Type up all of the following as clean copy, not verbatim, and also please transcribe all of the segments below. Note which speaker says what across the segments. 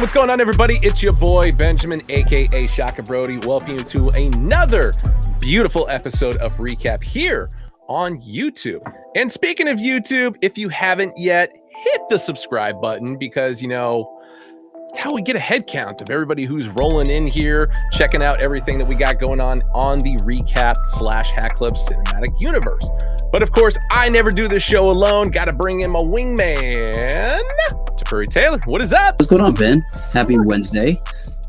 Speaker 1: what's going on, everybody? It's your boy, Benjamin, a.k.a. Shaka Brody. Welcome you to another beautiful episode of Recap here on YouTube. And speaking of YouTube, if you haven't yet, hit the subscribe button because, you know, it's how we get a head count of everybody who's rolling in here, checking out everything that we got going on the Recap/Hack Club Cinematic Universe. But of course, I never do this show alone. Got to bring in my wingman, Tafuri Taylor. What is up?
Speaker 2: What's going on, Ben? Happy Wednesday.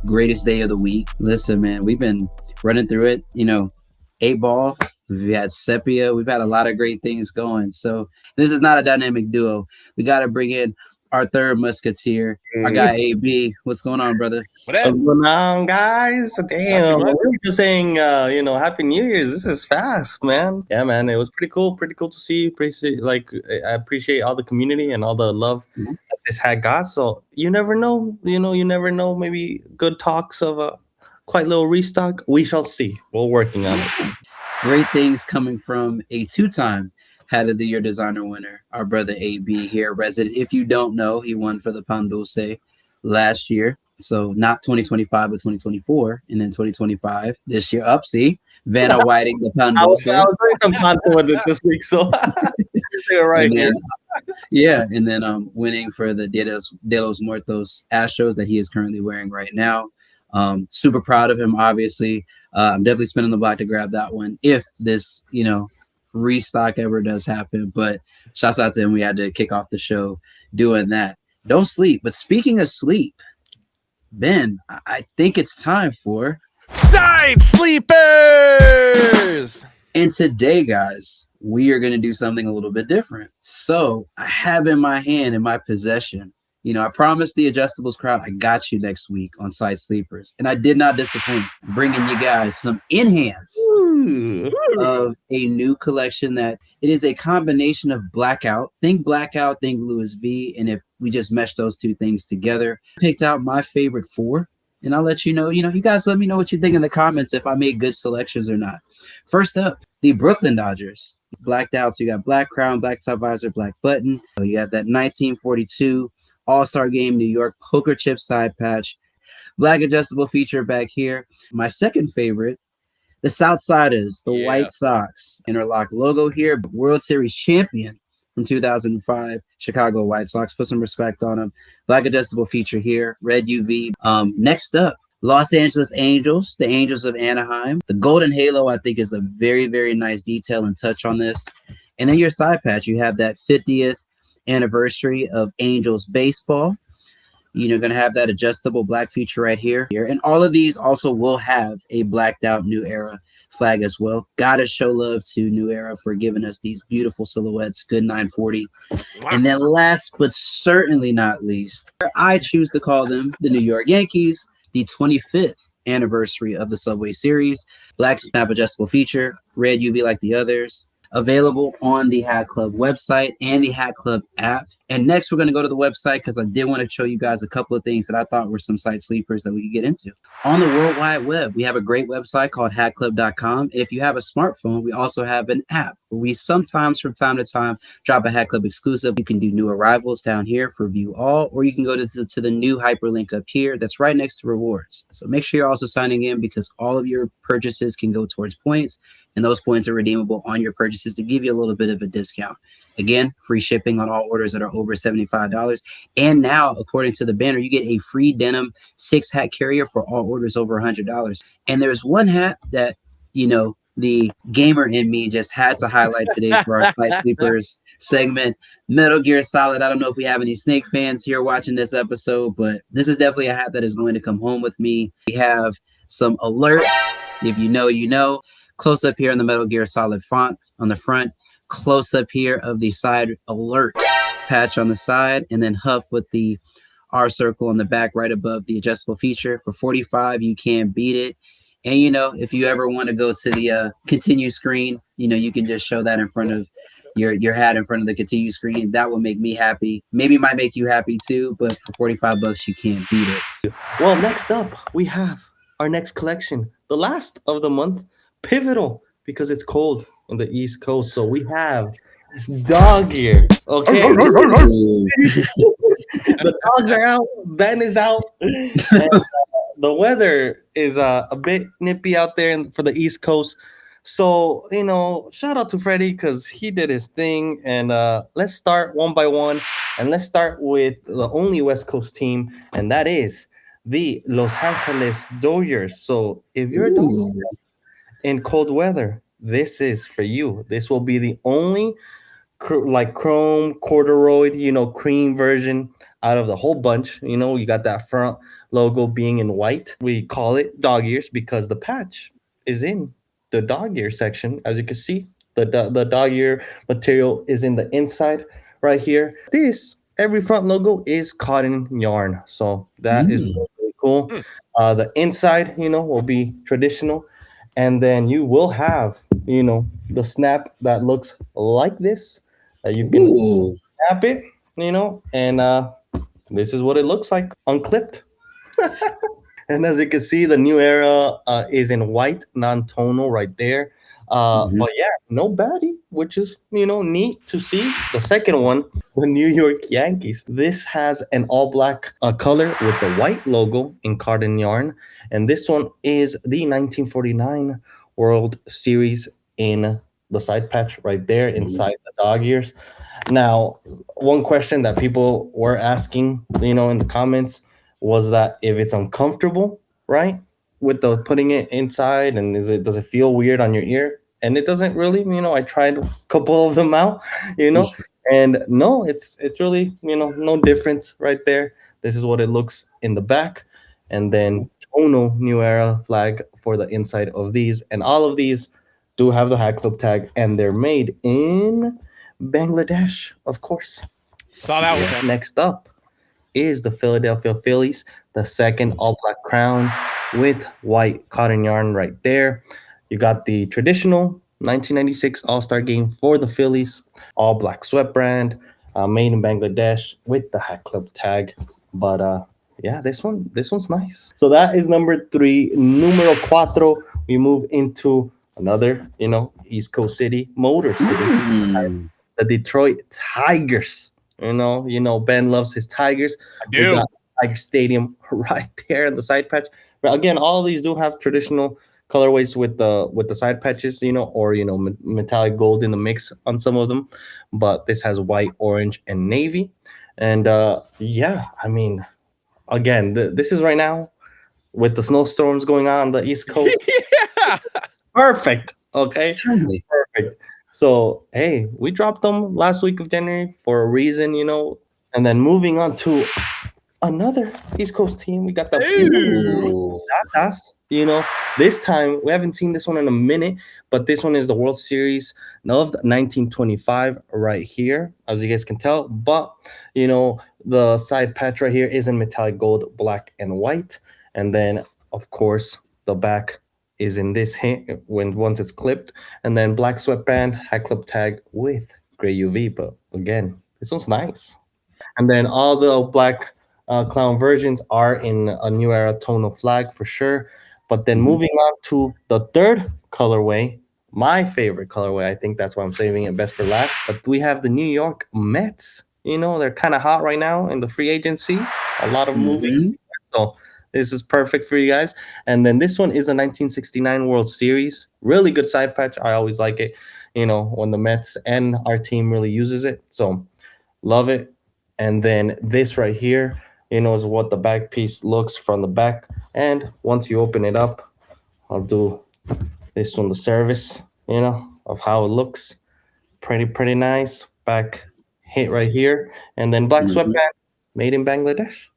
Speaker 2: Greatest day of the week. Listen, man, we've been running through it. You know, 8-ball. We've had Sepia. We've had a lot of great things going. So this is not a dynamic duo. We got to bring in our third musketeer, our guy AB. What's going on, brother?
Speaker 3: What's going on, guys? Damn, we were just saying, Happy New Year's. This is fast, man. Yeah, man, it was pretty cool. Pretty cool to see. I appreciate all the community and all the love that this had got. So you never know. You never know. Maybe good talks of a quite little restock. We shall see. We're working on it.
Speaker 2: Great things coming from a two-time Hat of the Year designer winner, our brother AB here, resident. If you don't know, he won for the Pan Dulce last year. So not 2025, but 2024. And then 2025 this year. See, Vanna Whiting, the Pan Dulce.
Speaker 3: I was doing some content with it this week, so you're right.
Speaker 2: And then winning for the De Los Muertos Astros that he is currently wearing right now. Super proud of him, obviously. I'm definitely spinning the block to grab that one if this, restock ever does happen. But shouts out to him. We had to kick off the show doing that. Don't sleep. But speaking of sleep, Ben, I think it's time for
Speaker 1: Side Sleepers.
Speaker 2: And today, guys, we are going to do something a little bit different. So I have in my hand, in my possession, I promised the Adjustables crowd I got you next week on Side Sleepers. And I did not disappoint, bringing you guys some in-hands of a new collection that it is a combination of Blackout. Think Blackout, think Louis V. And if we just mesh those two things together, picked out my favorite 4. And I'll let you know, you guys let me know what you think in the comments if I made good selections or not. First up, the Brooklyn Dodgers. Blacked out. So you got black crown, black top visor, black button. So you have that 1942 All-Star Game New York poker chip side patch, black adjustable feature back here. My second favorite, the Southsiders, the White Sox interlock logo here, World Series champion from 2005, Chicago White Sox. Put some respect on them. Black adjustable feature here, red UV. Next up, Los Angeles Angels, the Angels of Anaheim. The golden halo, I think, is a very, very nice detail and touch on this. And then your side patch, you have that 50th anniversary of Angels baseball. You're going to have that adjustable black feature right here. And all of these also will have a blacked out New Era flag as well. Gotta show love to New Era for giving us these beautiful silhouettes. Good 940. Wow. And then last but certainly not least, I choose to call them the New York Yankees, the 25th anniversary of the Subway Series. Black snap adjustable feature, red UV like the others. Available on the Hack Club website and the Hack Club app. And next, we're going to go to the website because I did want to show you guys a couple of things that I thought were some side sleepers that we could get into. On the World Wide Web, we have a great website called hackclub.com. And if you have a smartphone, we also have an app where we sometimes, from time to time, drop a Hack Club exclusive. You can do new arrivals down here for view all, or you can go to the new hyperlink up here that's right next to rewards. So make sure you're also signing in because all of your purchases can go towards points. And those points are redeemable on your purchases to give you a little bit of a discount. Again, free shipping on all orders that are over $75. And now, according to the banner, you get a free denim 6-hat carrier for all orders over $100. And there's one hat that, the gamer in me just had to highlight today for our Side Sleepers segment. Metal Gear Solid. I don't know if we have any Snake fans here watching this episode, but this is definitely a hat that is going to come home with me. We have some alert. If you know, you know. Close up here in the Metal Gear Solid font on the front, close up here of the side alert patch on the side, and then Huff with the R circle on the back right above the adjustable feature. For $45, you can't beat it. And, if you ever want to go to the continue screen, you can just show that in front of your hat in front of the continue screen. That will make me happy. Maybe might make you happy too, but for $45, you can't beat it.
Speaker 3: Well, next up, we have our next collection, the last of the month. Pivotal because it's cold on the East Coast. So we have dog ear. Okay. The dogs are out. Ben is out. And, the weather is a bit nippy out there for the East Coast. So, shout out to Freddie because he did his thing. And let's start one by one. And let's start with the only West Coast team, and that is the Los Angeles Dodgers. So, if you're a Dodger in cold weather, this is for you. This will be the only chrome corduroy, cream version out of the whole bunch. You got that front logo being in white. We call it dog ears because the patch is in the dog ear section. As you can see, the dog ear material is in the inside right here. Every front logo is cotton yarn, so that is really cool. The inside, will be traditional, and then you will have, the snap that looks like this. You can snap it, and this is what it looks like unclipped. And as you can see, the new era is in white, non-tonal right there. But yeah, no baddie, which is, neat to see. The second one, the New York Yankees. This has an all black color with the white logo in cotton yarn. And this one is the 1949 World Series in the side patch right there inside the dog ears. Now, one question that people were asking, in the comments was that if it's uncomfortable, right, with the putting it inside, and does it feel weird on your ear? And it doesn't really. I tried a couple of them out, and no, it's really, no difference right there. This is what it looks in the back, and then tonal new era flag for the inside of these, and all of these do have the Hat Club tag, and they're made in Bangladesh, of course.
Speaker 1: Saw that one.
Speaker 3: Next up is the Philadelphia Phillies, the second all black crown with white cotton yarn right there. You got the traditional 1996 All-Star game for the Phillies, all black sweat brand, made in Bangladesh with the Hat Club tag. But yeah, this one's nice. So that is number 3. Numero 4, we move into another, East Coast city, Motor City, the Detroit Tigers. Ben loves his Tigers.
Speaker 1: I do.
Speaker 3: We got Tiger Stadium right there in the side patch. But again, all of these do have traditional colorways with the side patches, or metallic gold in the mix on some of them. But this has white, orange, and navy. And yeah, I mean, again, this is right now with the snowstorms going on the East Coast.
Speaker 1: Yeah.
Speaker 3: Perfect. Okay.
Speaker 2: Totally.
Speaker 3: Perfect. So, hey, we dropped them last week of January for a reason, And then moving on to another East Coast team, we got the Tatas. This time we haven't seen this one in a minute, but this one is the World Series of 1925 right here, as you guys can tell. But the side patch right here is in metallic gold, black, and white, and then of course the back is in this hint once it's clipped, and then black sweatband, Hat Club tag with gray UV. But again, this one's nice. And then all the black clown versions are in a new era tonal flag for sure. But then moving on to the third colorway, my favorite colorway, I think that's why I'm saving it best for last. But we have the New York Mets. They're kind of hot right now in the free agency. A lot of moving. So this is perfect for you guys. And then this one is a 1969 World Series. Really good side patch. I always like it, when the Mets and our team really uses it. So love it. And then this right here, is what the back piece looks from the back. And once you open it up, I'll do this one, the service, of how it looks. Pretty nice. Back hit right here. And then black sweatband made in Bangladesh.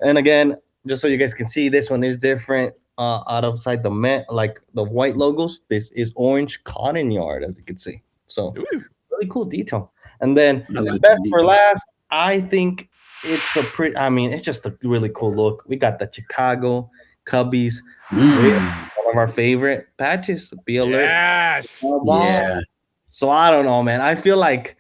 Speaker 3: And again, just so you guys can see, this one is different outside the Met, like the white logos. This is orange cotton yarn, as you can see. So really cool detail. And then best for last, I think it's just a really cool look. We got the Chicago Cubbies, one of our favorite patches. Be alert.
Speaker 1: Yes.
Speaker 2: Yeah.
Speaker 3: So I don't know, man. I feel like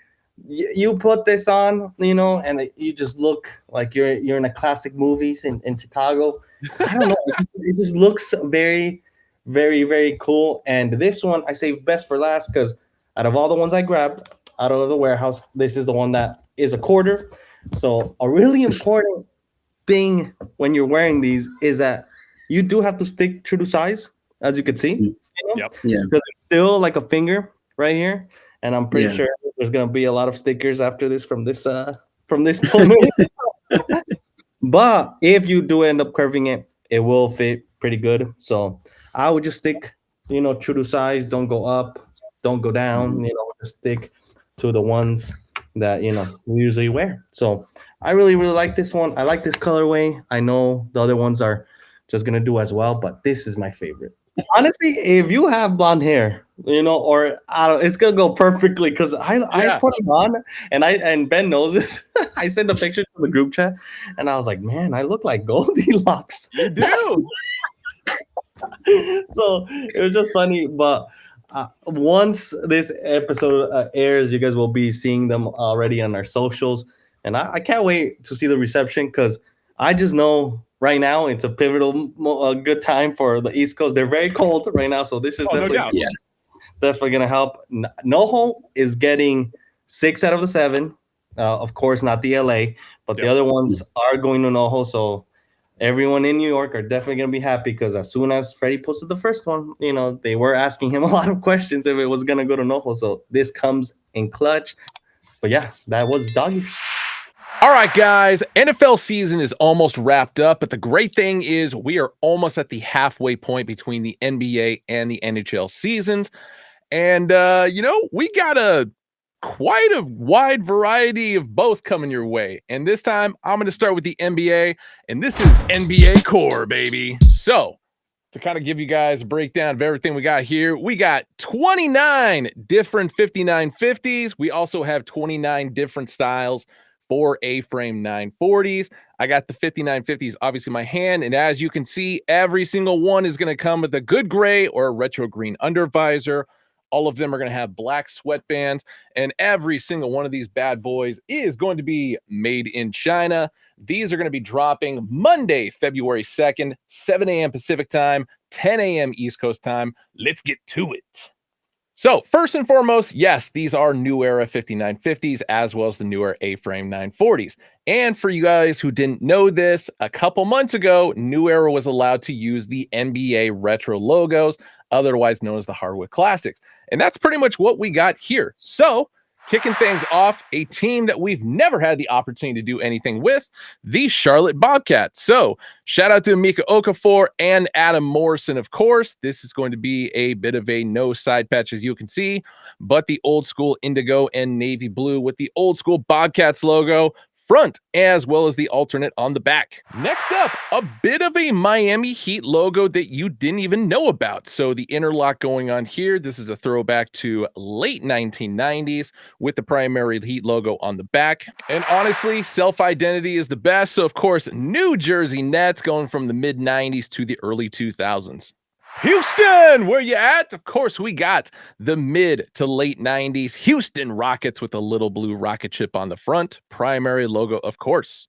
Speaker 3: you put this on, and you just look like you're in a classic movies in Chicago. I don't know. It just looks very, very, very cool. And this one I saved best for last because out of all the ones I grabbed out of the warehouse, this is the one that is a quarter. So a really important thing when you're wearing these is that you do have to stick true to size, as you can see.
Speaker 2: Mm.
Speaker 1: Yep.
Speaker 2: Yeah.
Speaker 3: Because it's still like a finger right here, and I'm pretty
Speaker 2: Yeah.
Speaker 3: sure there's gonna be a lot of stickers after this from this moment. But if you do end up curving it, it will fit pretty good. So I would just stick, true to size. Don't go up, don't go down. Just stick to the ones that we usually wear. So I really really like this one. I like this colorway. I know the other ones are just gonna do as well, but this is my favorite. Honestly, if you have blonde hair, or I don't, it's gonna go perfectly because I
Speaker 1: Yeah.
Speaker 3: put them on and Ben knows this. I sent a picture to the group chat, and I was like, man, I look like Goldilocks.
Speaker 1: You do.
Speaker 3: So it was just funny, but once this episode airs, you guys will be seeing them already on our socials, and I can't wait to see the reception because I just know right now it's a pivotal good time for the East Coast. They're very cold right now, so this is
Speaker 1: Oh, no
Speaker 3: definitely
Speaker 1: doubt.
Speaker 3: definitely gonna help. NoHo is getting 6 out of the 7. Of course, not the LA, but the
Speaker 1: Yep.
Speaker 3: other ones are going to NoHo. So everyone in New York are definitely gonna be happy because as soon as Freddie posted the first one, they were asking him a lot of questions if it was gonna go to NoHo. So this comes in clutch. But yeah, that was Doggy.
Speaker 1: All right, guys, NFL season is almost wrapped up, but the great thing is we are almost at the halfway point between the NBA and the NHL seasons. And, we got quite a wide variety of both coming your way. And this time I'm going to start with the NBA, and this is NBA Core, baby. So to kind of give you guys a breakdown of everything we got here, we got 29 different 5950s. We also have 29 different styles for A-frame 940s. I got the 5950s obviously in my hand, and as you can see, every single one is going to come with a good gray or a retro green undervisor. All of them are going to have black sweatbands, and every single one of these bad boys is going to be made in China. These are going to be dropping Monday, February 2nd, 7 a.m. Pacific time, 10 a.m. East Coast time. Let's get to it. So first and foremost, yes, these are New Era 5950s as well as the newer A-frame 940s. And for you guys who didn't know this, a couple months ago, New Era was allowed to use the NBA retro logos, otherwise known as the Hardwood Classics. And that's pretty much what we got here. So kicking things off, a team that we've never had the opportunity to do anything with, the Charlotte Bobcats. So shout out to Mika Okafor and Adam Morrison, of course. This is going to be a bit of a no side patch, as you can see, but the old school indigo and navy blue with the old school Bobcats logo front as well as the alternate on the back. Next up, a bit of a Miami Heat logo that you didn't even know about. So the interlock going on here, this is a throwback to late 1990s with the primary Heat logo on the back. And honestly, self-identity is the best. So of course, New Jersey Nets going from the mid 90s to the early 2000s. Houston, where you at? Of course, we got the mid to late 90s Houston Rockets with a little blue rocket chip on the front. Primary logo, of course.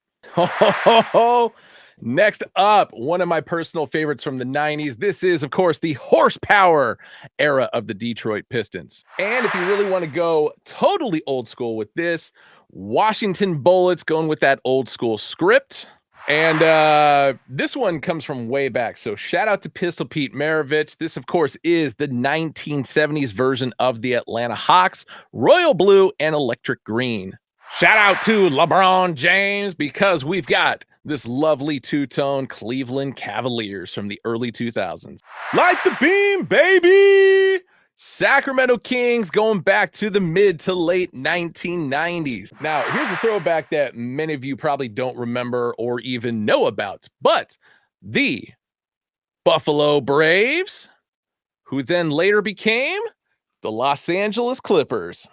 Speaker 1: Next up, one of my personal favorites from the 90s. This is, of course, the horsepower era of the Detroit Pistons. And if you really want to go totally old school with this, Washington Bullets going with that old school script. And this one comes from way back. So shout out to Pistol Pete Maravich. This, of course, is the 1970s version of the Atlanta Hawks, royal blue and electric green. Shout out to LeBron James because we've got this lovely two-tone Cleveland Cavaliers from the early 2000s. Light the beam, baby! Sacramento Kings going back to the mid to late 1990s. Now, here's a throwback that many of you probably don't remember or even know about, but the Buffalo Braves, who then later became the Los Angeles Clippers.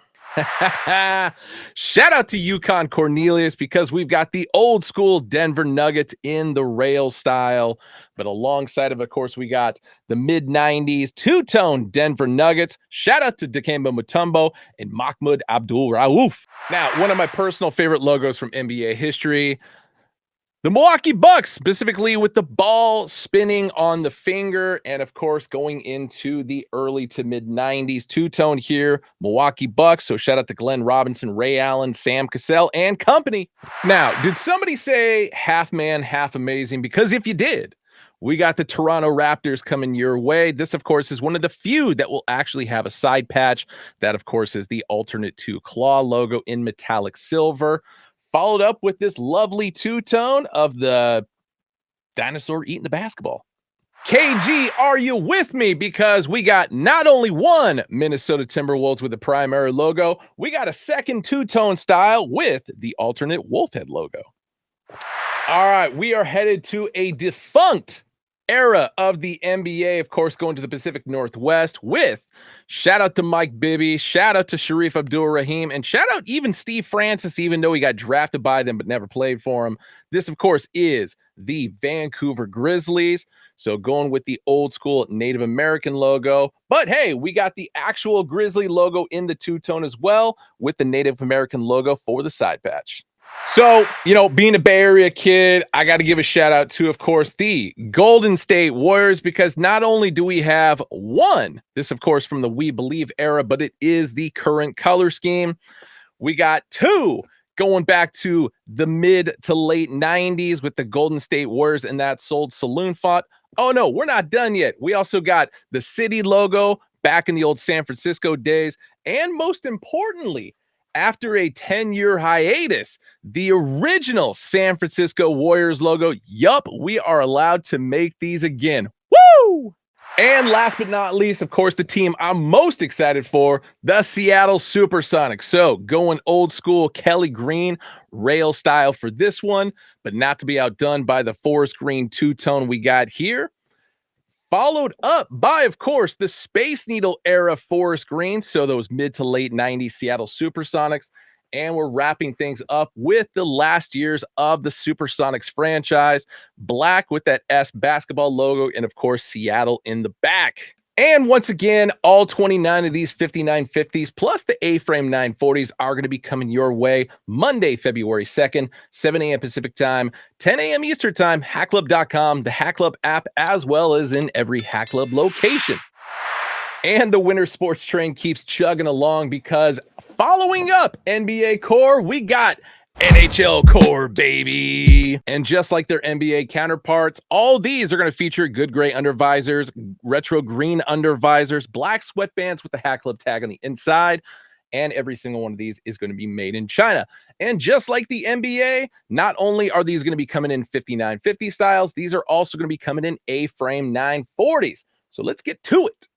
Speaker 1: Shout out to Yukon Cornelius because we've got the old school Denver Nuggets in the rail style, but alongside of course, we got the mid 90s two-tone Denver Nuggets. Shout out to Dikembe Mutombo and Mahmoud Abdul Rauf. Now, one of my personal favorite logos from NBA history, The Milwaukee Bucks, specifically with the ball spinning on the finger, and of course, going into the early to mid 90s, two-tone here, Milwaukee Bucks. So shout out to Glenn Robinson, Ray Allen, Sam Cassell, and company. Now, did somebody say half man, half amazing? Because if you did, we got the Toronto Raptors coming your way. This, of course, is one of the few that will actually have a side patch. That, of course, is the alternate two claw logo in metallic silver, followed up with this lovely two-tone of the dinosaur eating the basketball. KG, are you with me? Because we got not only one Minnesota Timberwolves with the primary logo, we got a second two-tone style with the alternate wolf head logo. All right, we are headed to a defunct era of the NBA, of course, going to the Pacific Northwest with shout out to Mike Bibby, shout out to Sharif Abdul-Rahim, and shout out even Steve Francis, even though he got drafted by them but never played for him. This, of course, is the Vancouver Grizzlies. So going with the old school Native American logo. But hey, we got the actual Grizzly logo in the two-tone as well with the Native American logo for the side patch. So, being a Bay Area kid, I got to give a shout out to, of course, the Golden State Warriors, because not only do we have one, this, of course, from the We Believe era, but it is the current color scheme. We got two going back to the mid to late 90s with the Golden State Warriors and that sold saloon font. Oh, no, we're not done yet. We also got the city logo back in the old San Francisco days. And most importantly, after a 10-year hiatus, the original San Francisco Warriors logo. Yup, we are allowed to make these again. Woo! And last but not least, of course, the team I'm most excited for, the Seattle Supersonics. So going old school Kelly Green rail style for this one, but not to be outdone by the forest green two-tone we got here. Followed up by, of course, the Space Needle era forest green. So those mid to late 90s Seattle Supersonics. And we're wrapping things up with the last years of the Supersonics franchise. Black with that S basketball logo. And, of course, Seattle in the back. And once again, all 29 of these 5950s plus the A-frame 940s are going to be coming your way Monday, February 2nd, 7 a.m. Pacific time, 10 a.m. Eastern time, hackclub.com, the Hack Club app, as well as in every Hack Club location. And the winter sports train keeps chugging along because following up NBA core, we got NHL core, baby. And just like their NBA counterparts, all these are going to feature good gray undervisors, retro green undervisors, black sweatbands with the Hack Club tag on the inside. And every single one of these is going to be made in China. And just like the NBA, not only are these going to be coming in 5950 styles, these are also going to be coming in A-frame 940s. So let's get to it.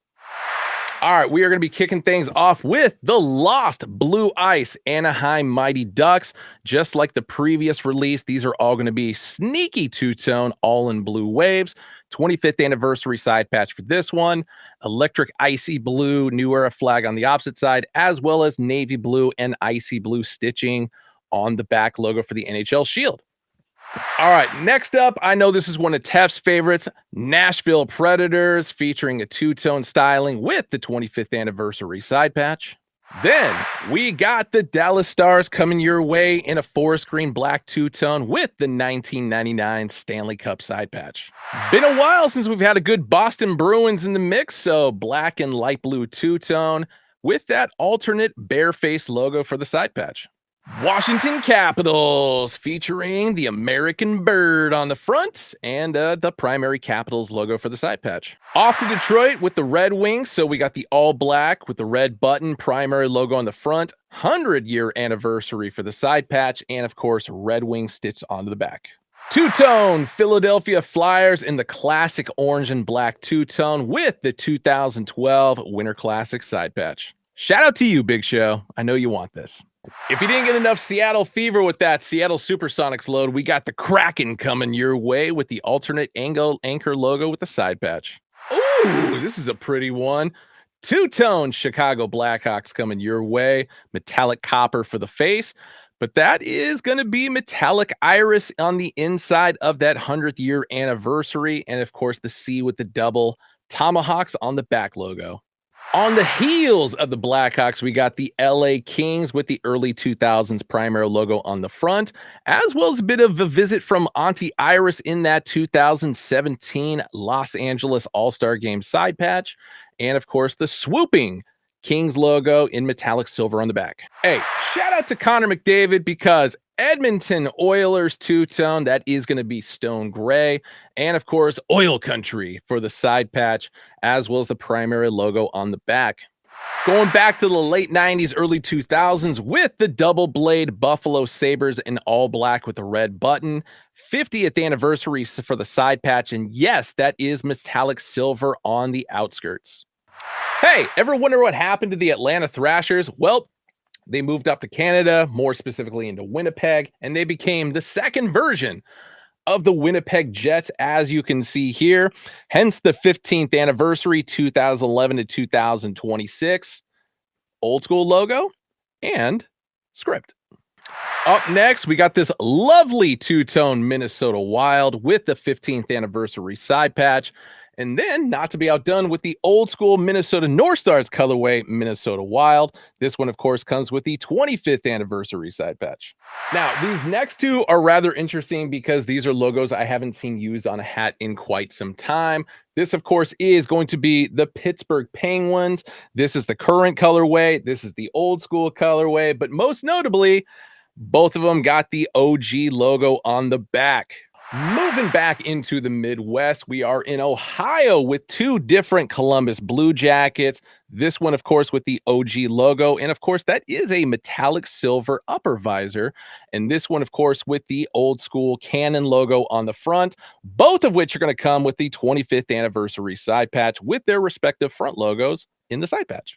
Speaker 1: All right, we are going to be kicking things off with the Lost Blue Ice Anaheim Mighty Ducks. Just like the previous release, these are all going to be sneaky two-tone, all in blue waves. 25th anniversary side patch for this one. Electric icy blue New Era flag on the opposite side, as well as navy blue and icy blue stitching on the back logo for the NHL shield. All right, next up, I know this is one of Tef's favorites, Nashville Predators, featuring a two-tone styling with the 25th anniversary side patch. Then we got the Dallas Stars coming your way in a forest green black two-tone with the 1999 Stanley Cup side patch. Been a while since we've had a good Boston Bruins in the mix, so black and light blue two-tone with that alternate bare-face logo for the side patch. Washington Capitals, featuring the American bird on the front and the primary Capitals logo for the side patch. Off to Detroit with the Red Wings, so we got the all black with the red button, primary logo on the front, 100-year anniversary for the side patch, and of course, Red Wings stitched onto the back. Two-tone Philadelphia Flyers in the classic orange and black two-tone with the 2012 Winter Classic side patch. Shout out to you, Big Show. I know you want this. If you didn't get enough Seattle fever with that Seattle Supersonics load, we got the Kraken coming your way with the alternate anchor logo with the side patch. Ooh, this is a pretty one. Two-tone Chicago Blackhawks coming your way. Metallic copper for the face, but that is going to be metallic iris on the inside of that 100th year anniversary. And of course, the C with the double tomahawks on the back logo. On the heels of the Blackhawks, we got the LA Kings with the early 2000s primary logo on the front, as well as a bit of a visit from Auntie Iris in that 2017 Los Angeles All-Star Game side patch, and of course the swooping Kings logo in metallic silver on the back. Hey, shout out to Connor McDavid because Edmonton Oilers two-tone, that is going to be stone gray, and of course oil country for the side patch, as well as the primary logo on the back. Going back to the late 90s, early 2000s with the double blade Buffalo Sabres in all black with a red button, 50th anniversary for the side patch, and yes, that is metallic silver on the outskirts. Hey, ever wonder what happened to the Atlanta Thrashers? Well, they moved up to Canada, more specifically into Winnipeg, and they became the second version of the Winnipeg Jets, as you can see here. Hence the 15th anniversary, 2011 to 2026. Old school logo and script. Up next, we got this lovely two-tone Minnesota Wild with the 15th anniversary side patch. And then, not to be outdone with the old school Minnesota North Stars colorway, Minnesota Wild. This one, of course, comes with the 25th anniversary side patch. Now, these next two are rather interesting because these are logos I haven't seen used on a hat in quite some time. This, of course, is going to be the Pittsburgh Penguins. This is the current colorway. This is the old school colorway. But most notably, both of them got the OG logo on the back. Moving back into the Midwest, we are in Ohio with two different Columbus Blue Jackets. This one, of course, with the OG logo. And of course, that is a metallic silver upper visor. And this one, of course, with the old school Canon logo on the front, both of which are going to come with the 25th anniversary side patch with their respective front logos in the side patch.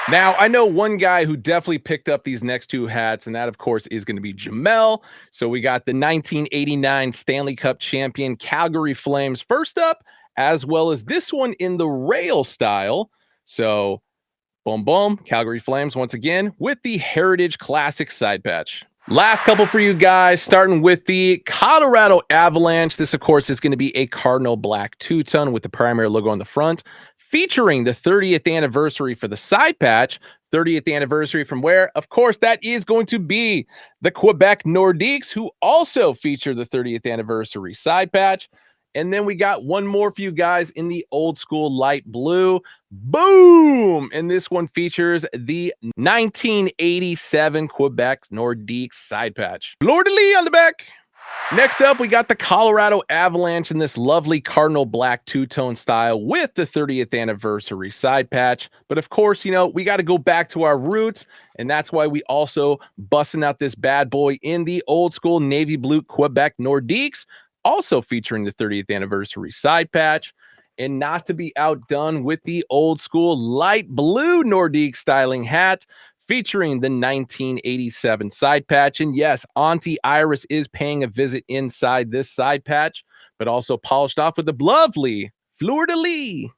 Speaker 1: Now, I know one guy who definitely picked up these next two hats, and that, of course, is going to be Jamel. So we got the 1989 Stanley Cup champion Calgary Flames first up, as well as this one in the rail style. So, boom, boom, Calgary Flames once again with the Heritage Classic side patch. Last couple for you guys, starting with the Colorado Avalanche. This, of course, is going to be a Cardinal Black two-tone with the primary logo on the front, featuring the 30th anniversary for the side patch. 30th anniversary from where? Of course, that is going to be the Quebec Nordiques, who also feature the 30th anniversary side patch. And then we got one more for you guys in the old school light blue. Boom! And this one features the 1987 Quebec Nordiques side patch. Fleur-de-lis on the back. Next up, we got the Colorado Avalanche in this lovely Cardinal Black two-tone style with the 30th anniversary side patch. But of course, you know, we got to go back to our roots, and that's why we also busting out this bad boy in the old school navy blue Quebec Nordiques, also featuring the 30th anniversary side patch. And not to be outdone with the old school light blue Nordique styling hat, featuring the 1987 side patch. And yes, Auntie Iris is paying a visit inside this side patch, but also polished off with the lovely fleur-de-lis.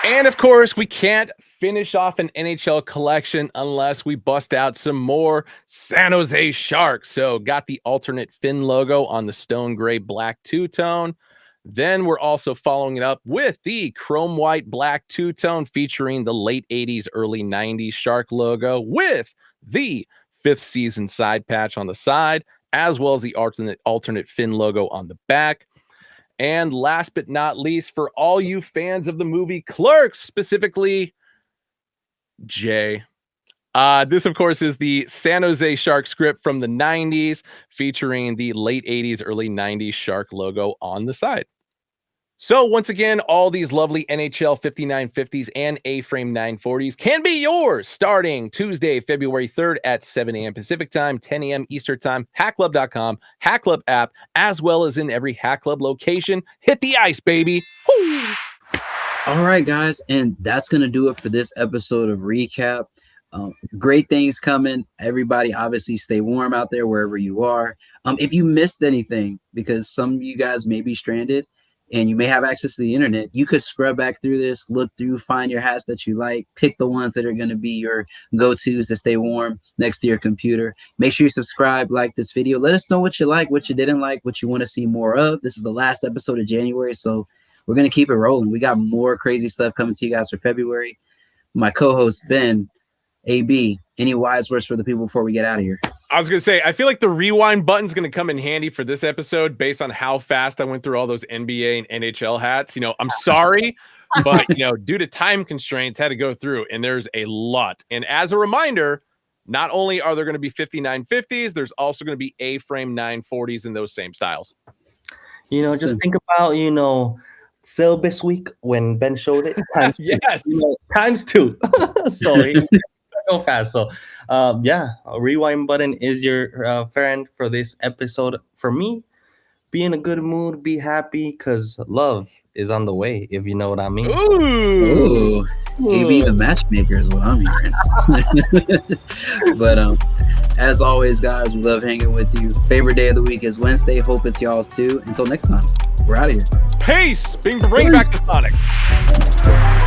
Speaker 1: And of course, we can't finish off an NHL collection unless we bust out some more San Jose Sharks. So got the alternate fin logo on the stone gray black two-tone. Then we're also following it up with the chrome white black two-tone featuring the late 80s, early 90s Shark logo with the 5th season side patch on the side, as well as the alternate fin logo on the back. And last but not least, for all you fans of the movie Clerks, specifically Jay, this, of course, is the San Jose Shark script from the 90s, featuring the late 80s, early 90s Shark logo on the side. So once again, all these lovely NHL 5950s and A-frame 940s can be yours starting Tuesday, February 3rd at 7 a.m. Pacific time, 10 a.m. Eastern time, hackclub.com, Hack Club app, as well as in every Hack Club location. Hit the ice, baby. Woo!
Speaker 2: All right, guys, and that's going to do it for this episode of Recap. Great things coming. Everybody, obviously, stay warm out there wherever you are. If you missed anything, because some of you guys may be stranded, and you may have access to the internet, you could scrub back through this, look through, find your hats that you like, pick the ones that are going to be your go-tos to stay warm next to your computer. Make sure you subscribe, like this video. Let us know what you like, what you didn't like, what you want to see more of. This is the last episode of January, so we're going to keep it rolling. We got more crazy stuff coming to you guys for February. My co-host, Ben, AB, any wise words for the people before we get out of here?
Speaker 1: I was going to say, I feel like the rewind button's going to come in handy for this episode based on how fast I went through all those NBA and NHL hats. I'm sorry, but, due to time constraints, had to go through, and there's a lot. And as a reminder, not only are there going to be 5950s, there's also going to be A-frame 940s in those same styles.
Speaker 3: Just think about, Syllabus week when Ben showed it. Times
Speaker 1: yes.
Speaker 3: Times 2. So go fast. So, a rewind button is your friend for this episode. For me, be in a good mood, be happy, because love is on the way, if you know what I mean.
Speaker 2: Ooh. AB the matchmaker is what I'm hearing. But as always, guys, we love hanging with you. Favorite day of the week is Wednesday. Hope it's y'all's too. Until next time, we're out of here.
Speaker 1: Peace. Bring back the Sonics.